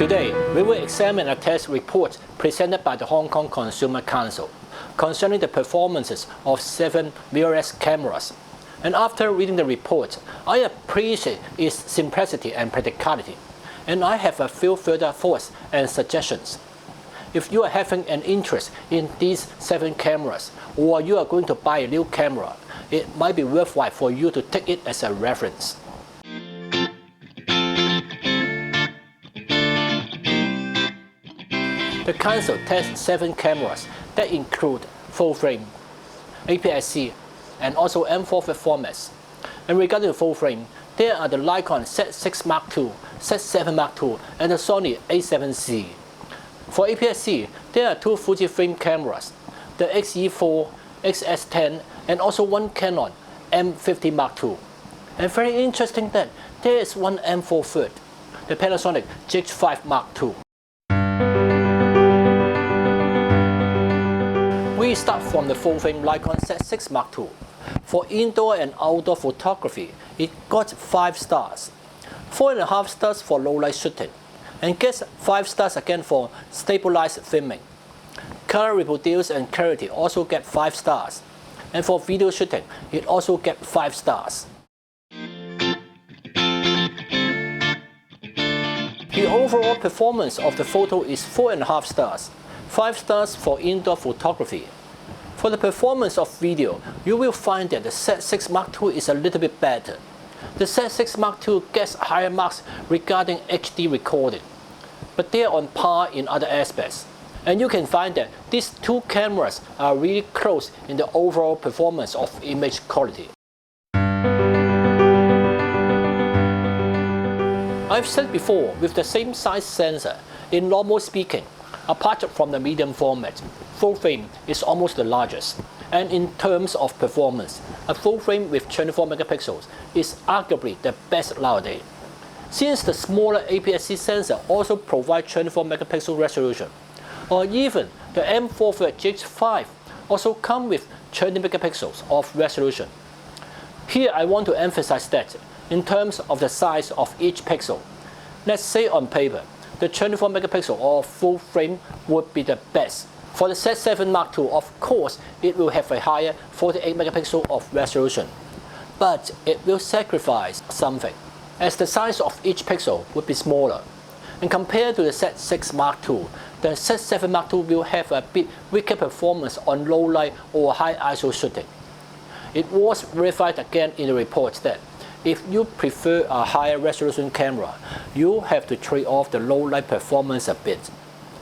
Today, we will examine a test report presented by the Hong Kong Consumer Council concerning the performances of 7 mirrorless cameras. And after reading the report, I appreciate its simplicity and practicality, and I have a few further thoughts and suggestions. If you are having an interest in these 7 cameras, or you are going to buy a new camera, it might be worthwhile for you to take it as a reference. The Council tests 7 cameras that include full frame, APSC, and also M4 formats. And regarding the full frame, there are the Nikon Z6 Mark II, Z7 Mark II, and the Sony A7C. For APSC, there are 2 Fujifilm cameras, the X-E4, X-S10, and also one Canon M50 Mark II. And very interesting that there is one M4 third, the Panasonic GH5 Mark II. We start from the full-frame Nikon Z6 Mark II. For indoor and outdoor photography, it got 5 stars. 4.5 stars for low-light shooting, and gets 5 stars again for stabilized filming. Color reproduce and clarity also get 5 stars, and for video shooting, it also get 5 stars. The overall performance of the photo is 4.5 stars, 5 stars for indoor photography. For the performance of video, you will find that the Z6 Mark II is a little bit better. The Z6 Mark II gets higher marks regarding HD recording, but they are on par in other aspects. And you can find that these 2 cameras are really close in the overall performance of image quality. I've said before, with the same size sensor, in normal speaking, apart from the medium format, full frame is almost the largest. And in terms of performance, a full frame with 24 megapixels is arguably the best nowadays. Since the smaller APS-C sensor also provides 24 megapixel resolution, or even the M4 GH5 also come with 20 megapixels of resolution. Here I want to emphasize that in terms of the size of each pixel, let's say on paper, the 24 megapixel or full frame would be the best. For the Z7 Mark II, of course, it will have a higher 48 megapixel of resolution, but it will sacrifice something, as the size of each pixel would be smaller. And compared to the Z6 Mark II, the Z7 Mark II will have a bit weaker performance on low light or high ISO shooting. It was verified again in the report that if you prefer a higher resolution camera, you have to trade off the low light performance a bit.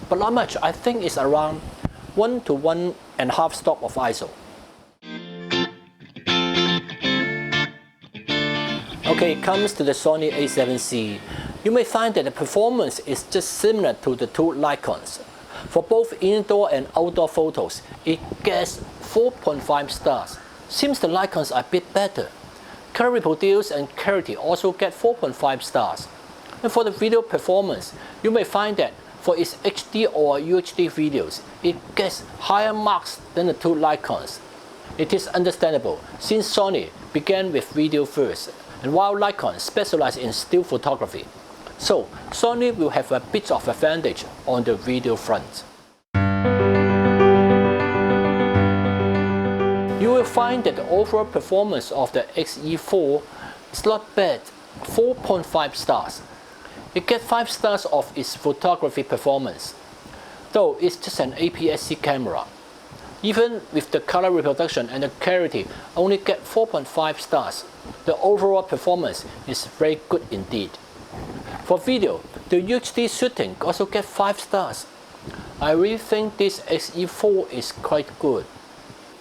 But not much, I think it's around 1 to 1.5 stop of ISO. Okay, it comes to the Sony A7C. You may find that the performance is just similar to the 2 Nikons. For both indoor and outdoor photos, it gets 4.5 stars. Seems the Nikons are a bit better. Color reproduce and clarity also get 4.5 stars. And for the video performance, you may find that for its HD or UHD videos, it gets higher marks than the 2 Nikons. It is understandable since Sony began with video first, and while Nikon specialized in still photography. So Sony will have a bit of advantage on the video front. You will find that the overall performance of the X-E4 is not bad, 4.5 stars. It gets 5 stars of its photography performance, though it's just an APS-C camera. Even with the color reproduction and the clarity only get 4.5 stars, the overall performance is very good indeed. For video, the UHD shooting also gets 5 stars. I really think this X-E4 is quite good.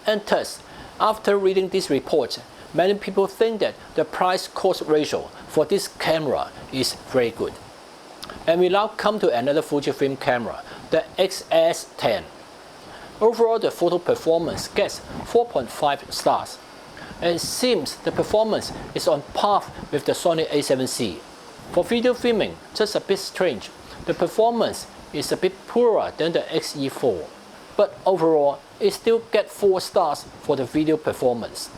And thus, after reading this report, many people think that the price-cost ratio for this camera is very good. And we now come to another Fujifilm camera, the X-S10. Overall, the photo performance gets 4.5 stars. And it seems the performance is on par with the Sony A7C. For video filming, just a bit strange, the performance is a bit poorer than the X-E4. But overall, it still gets 4 stars for the video performance.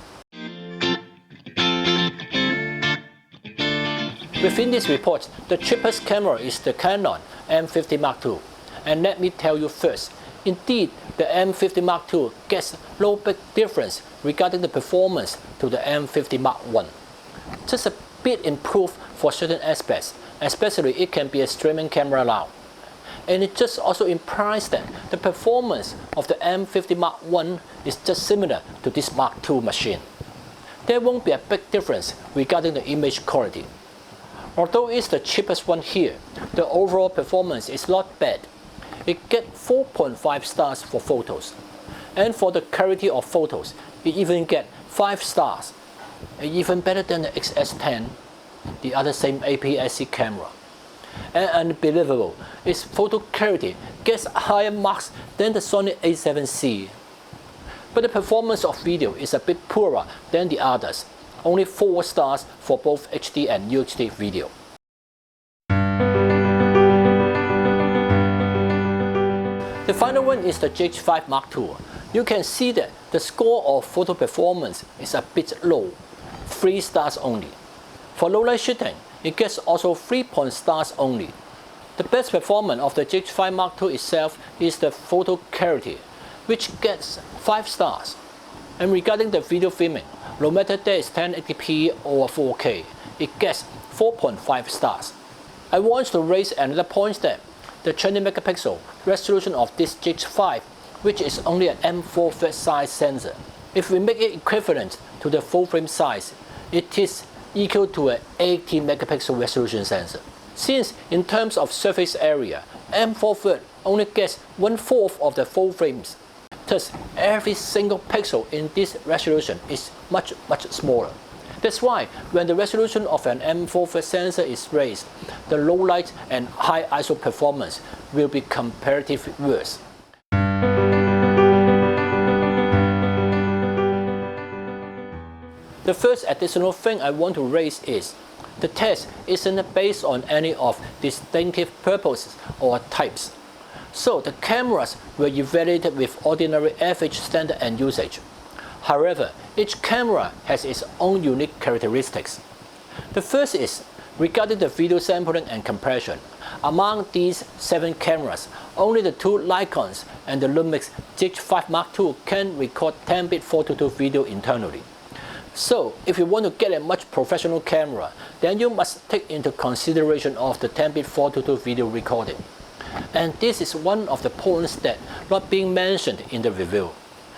Within this report, the cheapest camera is the Canon M50 Mark II. And let me tell you first, indeed, the M50 Mark II gets no big difference regarding the performance to the M50 Mark I. Just a bit improved for certain aspects, especially it can be a streaming camera now. And it just also implies that the performance of the M50 Mark I is just similar to this Mark II machine. There won't be a big difference regarding the image quality. Although it's the cheapest one here, the overall performance is not bad. It gets 4.5 stars for photos. And for the clarity of photos, it even gets 5 stars. Even better than the X-S10, the other same APSC camera. And unbelievable, its photo clarity gets higher marks than the Sony A7C. But the performance of video is a bit poorer than the others, only 4 stars for both HD and UHD video. The final one is the GH5 Mark II. You can see that the score of photo performance is a bit low, 3 stars only. For low light shooting, it gets also 3 stars only. The best performance of the GH5 Mark II itself is the photo clarity, which gets 5 stars. And regarding the video filming, no matter that is 1080p or 4K, it gets 4.5 stars. I want to raise another point that the 20 megapixel resolution of this GH5, which is only an M4 size sensor, if we make it equivalent to the full frame size, it is equal to an 80 megapixel resolution sensor. Since in terms of surface area, M4 only gets 1/4 of the full frames. Thus, every single pixel in this resolution is much smaller. That's why when the resolution of an M4 sensor is raised, the low light and high ISO performance will be comparatively worse. The first additional thing I want to raise is, the test isn't based on any of distinctive purposes or types. So the cameras were evaluated with ordinary average standard and usage. However, each camera has its own unique characteristics. The first is regarding the video sampling and compression. Among these 7 cameras, only the 2 Nikons and the Lumix GH5 Mark II can record 10-bit 4:2 video internally. So, if you want to get a much professional camera, then you must take into consideration of the 10-bit 4:2 video recording. And this is one of the points that not being mentioned in the review.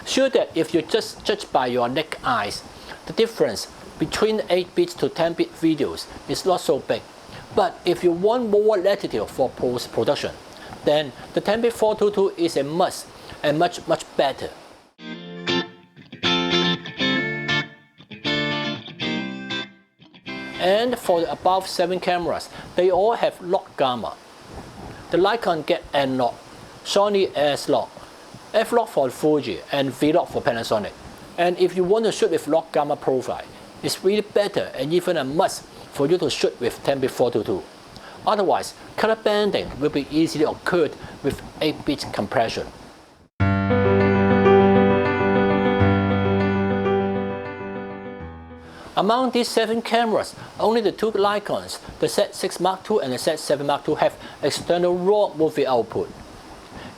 Sure that if you just judge by your naked eyes, the difference between 8-bit to 10-bit videos is not so big. But if you want more latitude for post-production, then the 10-bit 4:2 is a must and much better. And for the above 7 cameras, they all have lock gamma. The Nikon get N-lock, Sony S-lock, F-lock for Fuji, and V-lock for Panasonic. And if you want to shoot with lock gamma profile, it's really better and even a must for you to shoot with 10-bit 4:2. Otherwise, color banding will be easily occurred with 8-bit compression. Among these 7 cameras, only the 2 Nikons, the Z6 Mark II and the Z7 Mark II, have external RAW movie output.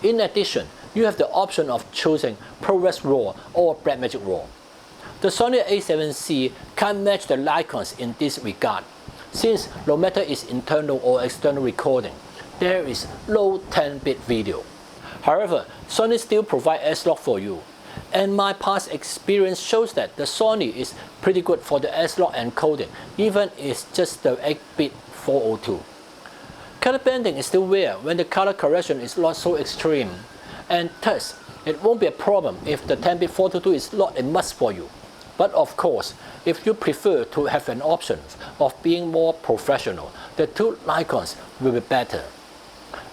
In addition, you have the option of choosing ProRes RAW or Blackmagic RAW. The Sony A7C can't match the Nikons in this regard, since no matter its internal or external recording, there is no 10-bit video. However, Sony still provides S-lock for you. And my past experience shows that the Sony is pretty good for the S-lock encoding, even if it's just the 8-bit 402. Color banding is still rare when the color correction is not so extreme, and thus it won't be a problem if the 10-bit 422 is not a must for you. But of course, if you prefer to have an option of being more professional, the 2 Nikons will be better.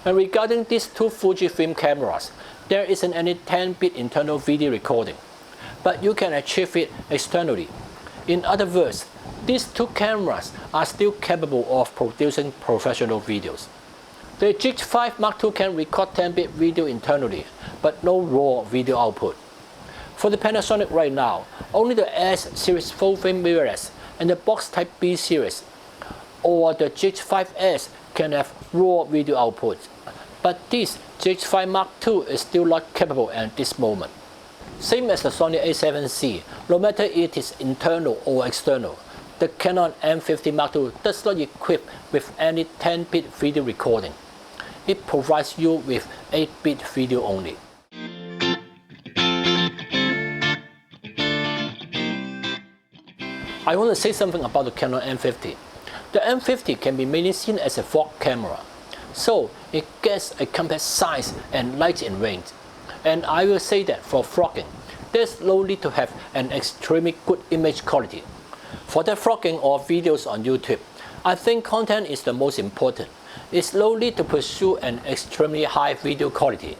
And regarding these 2 Fujifilm cameras, there isn't any 10-bit internal video recording, but you can achieve it externally. In other words, these 2 cameras are still capable of producing professional videos. The GH5 Mark II can record 10-bit video internally, but no raw video output. For the Panasonic right now, only the S series full-frame mirrorless and the box type B series or the GH5S can have raw video output, but this GH5 Mark II is still not capable at this moment. Same as the Sony A7C, no matter it is internal or external, the Canon M50 Mark II does not equip with any 10-bit video recording. It provides you with 8-bit video only. I want to say something about the Canon M50. The M50 can be mainly seen as a vlog camera, so it gets a compact size and light in range. And I will say that for vlogging, there's no need to have an extremely good image quality. For the vlogging or videos on YouTube, I think content is the most important. It's no need to pursue an extremely high video quality.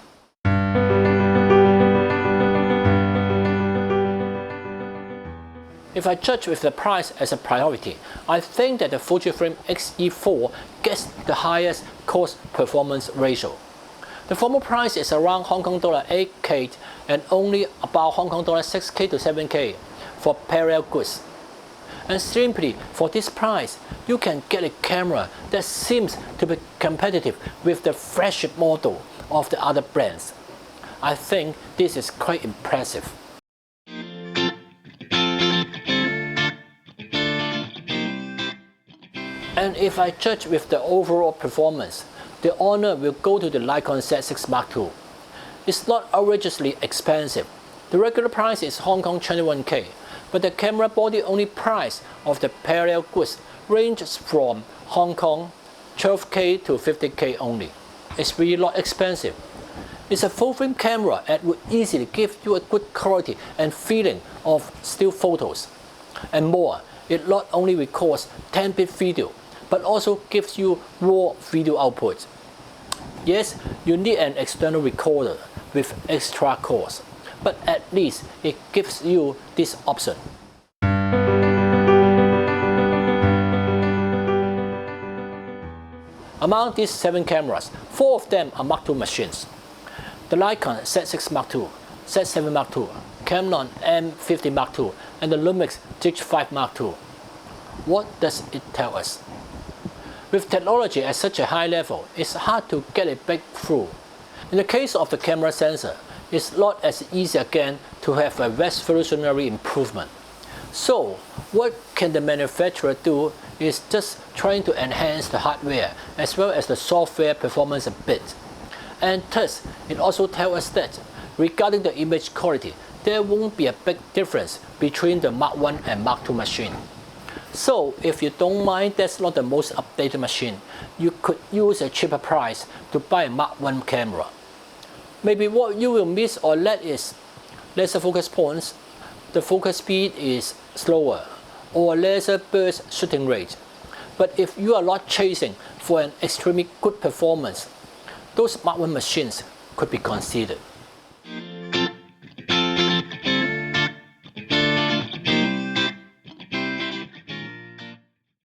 If I judge with the price as a priority, I think that the Fujifilm X-E4 gets the highest cost-performance ratio. The former price is around Hong Kong dollar 8K and only about Hong Kong dollar 6K to 7K for parallel goods. And simply for this price, you can get a camera that seems to be competitive with the flagship model of the other brands. I think this is quite impressive. And if I judge with the overall performance, the honor will go to the Nikon Z6 Mark II. It's not outrageously expensive. The regular price is Hong Kong 21K, but the camera body only price of the parallel goods ranges from Hong Kong 12K to 50K only. It's really not expensive. It's a full-frame camera and would easily give you a good quality and feeling of still photos. And more, it not only records 10-bit video, but also gives you raw video output. Yes, you need an external recorder with extra cost, but at least it gives you this option. Among these 7 cameras, 4 of them are Mark II machines. The Nikon Z6 Mark II, Z7 Mark II, Canon M50 Mark II, and the Lumix GH5 Mark II. What does it tell us? With technology at such a high level, it's hard to get a breakthrough. In the case of the camera sensor, it's not as easy again to have a revolutionary improvement. So, what can the manufacturer do is just trying to enhance the hardware as well as the software performance a bit. And thus, it also tells us that regarding the image quality, there won't be a big difference between the Mark I and Mark II machine. So, if you don't mind that's not the most updated machine, you could use a cheaper price to buy a Mark I camera. Maybe what you will miss or lack is lesser focus points, the focus speed is slower, or lesser burst shooting rate. But if you are not chasing for an extremely good performance, those Mark I machines could be considered.